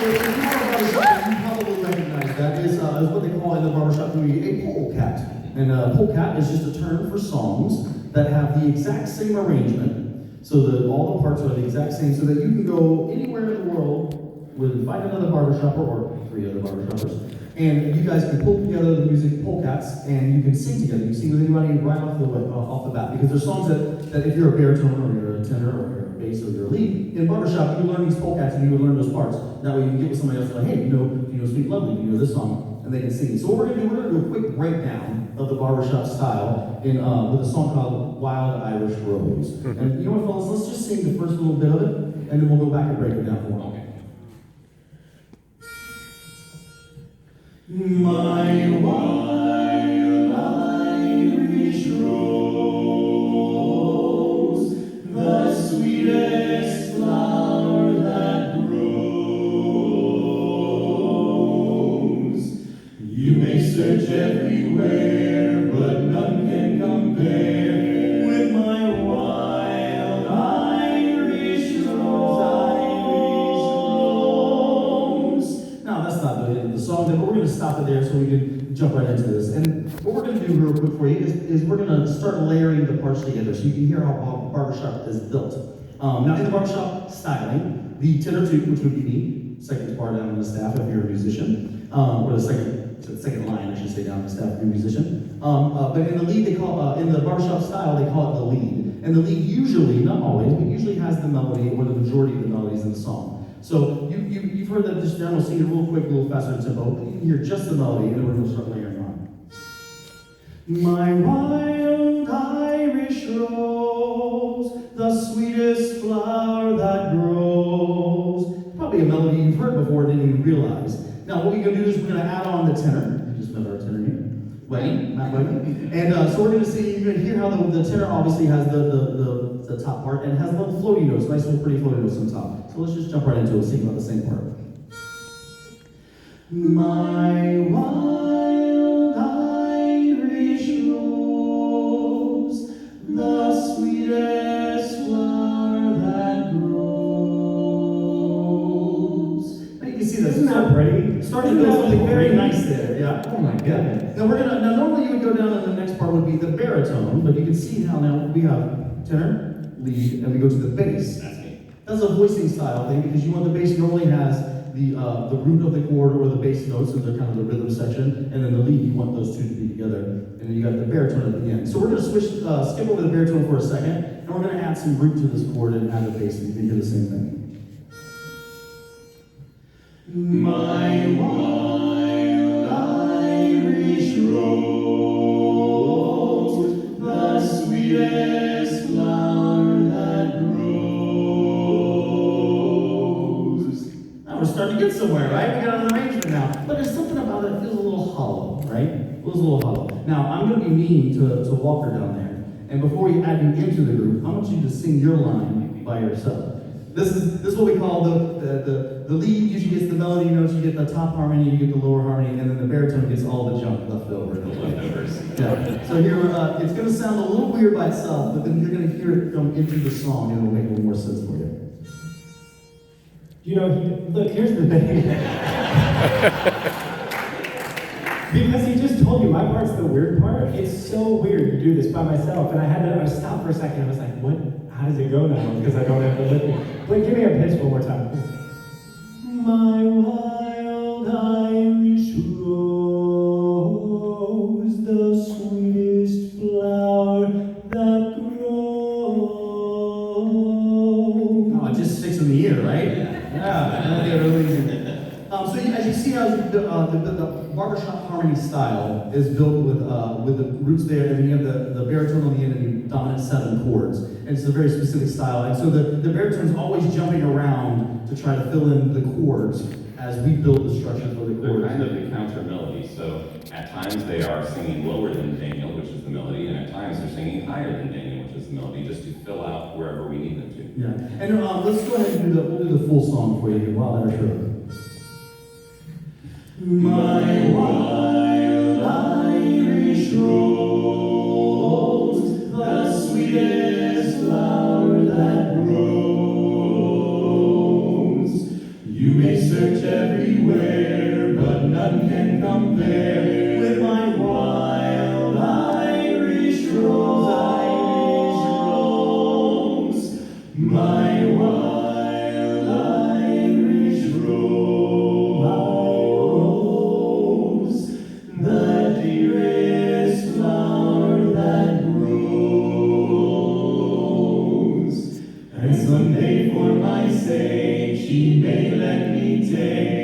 if you know a barbershop, you probably recognize that. Is what they call in the barbershop community a polecat. And a polecat is just a term for songs that have the exact same arrangement, so that all the parts are the exact same, so that you can go anywhere in the world with find another barbershopper or three other barbershoppers, and you guys can pull together the music polecats, and you can sing together. You can sing with anybody right off the bat, because there's songs that if you're a baritone or you're a tenor or you're a bass or you're a lead, in barbershop you learn these polecats and you would learn those parts. That way you can get with somebody else and like, hey, you know Sweet Lovely, you know this song, and they can sing. So what we're gonna do a quick breakdown of the barbershop style in with a song called Wild Irish Rose. And you know what, fellas, let's just sing the first little bit of it, and then we'll go back and break it down for one. My wild Irish rose, the sweetest flower that grows. You may search everywhere, but none can compare with my wild Irish rose. Now that's not the end of the song, but we're going to stop it there so we can jump right into this. And what we're going to do real quick for you is we're going to start layering the parts together so you can hear how barbershop is built. Now in the barbershop styling, the tenor two, which would be me, second part down on the staff if you're a musician, or the second line, I should say, down on the staff if you're a musician. But in the lead, they call in the barbershop style, they call it the lead. And the lead usually, not always, but usually has the melody or the majority of the melodies in the song. So you've heard that just down, we'll sing it real quick, a little faster tempo, but you can hear just the melody, and then we're going to start layering on. My wild Irish rose, the sweetest flower that grows. Probably a melody you've heard before and didn't even realize. Now what we're going to do is we're going to add on the tenor. You just met our tenor here. Matt Wayne. And so we're going to see, you're going to hear how the tenor obviously has the top part and has little floaty notes, nice little pretty floaty notes on top. So let's just jump right into it, sing about the same part. My wild Irish rose, the sweetest flower that grows. Now you can see that. Isn't that pretty? Starting to build something very nice there, yeah. Oh my God. Now normally you would go down and the next part would be the baritone, but you can see how now we have tenor, lead, and we go to the bass. That's me. That's a voicing style thing because you want the bass normally has the root of the chord or the bass notes, so they're kind of the rhythm section, and then the lead, you want those two to be together, and then you got the baritone at the end. So we're going to skip over the baritone for a second, and we're going to add some root to this chord and add the bass, and you can hear the same thing. My wild Irish rose, the sweetest flower that grows. Now we're starting to get somewhere, right? We got an arrangement now. But there's something about it that feels a little hollow, right? It feels a little hollow. Now, I'm going to be mean to Walker down there. And before we add you into the group, I want you to sing your line by yourself. This is what we call the lead usually gets the melody notes, you get the top harmony, you get the lower harmony, and then the baritone gets all the junk left over. Yeah. So here, it's going to sound a little weird by itself, but then you're going to hear it come into the song, and it'll make a little more sense for you. You know, look, here's the thing. Because he just told you my part's the weird part. It's so weird to do this by myself, and I stopped for a second. I was like, what? How does it go now? Because I don't have the lip. But give me a pitch one more time. My wild Irish rose, the sweetest flower that grows. Oh, it just sticks in the ear, right? Yeah. So as you see how the barbershop harmony style is built with the roots there, and then you have the baritone on the end and the dominant 7 chords. And it's a very specific style. And so the baritone's always jumping around to try to fill in the chords as we build the structure for the chords. They're kind of the counter melody. So at times they are singing lower than Daniel, which is the melody, and at times they're singing higher than Daniel, which is the melody, just to fill out wherever we need them to. Yeah. And let's go ahead and we'll do the full song for you while they're sure. My wild Irish rose, the sweetest flower that grows. You may search everywhere, but none can compare with my wild Irish rose, my wild Irish rose, the dearest flower that grows. And someday for my sake she may let me take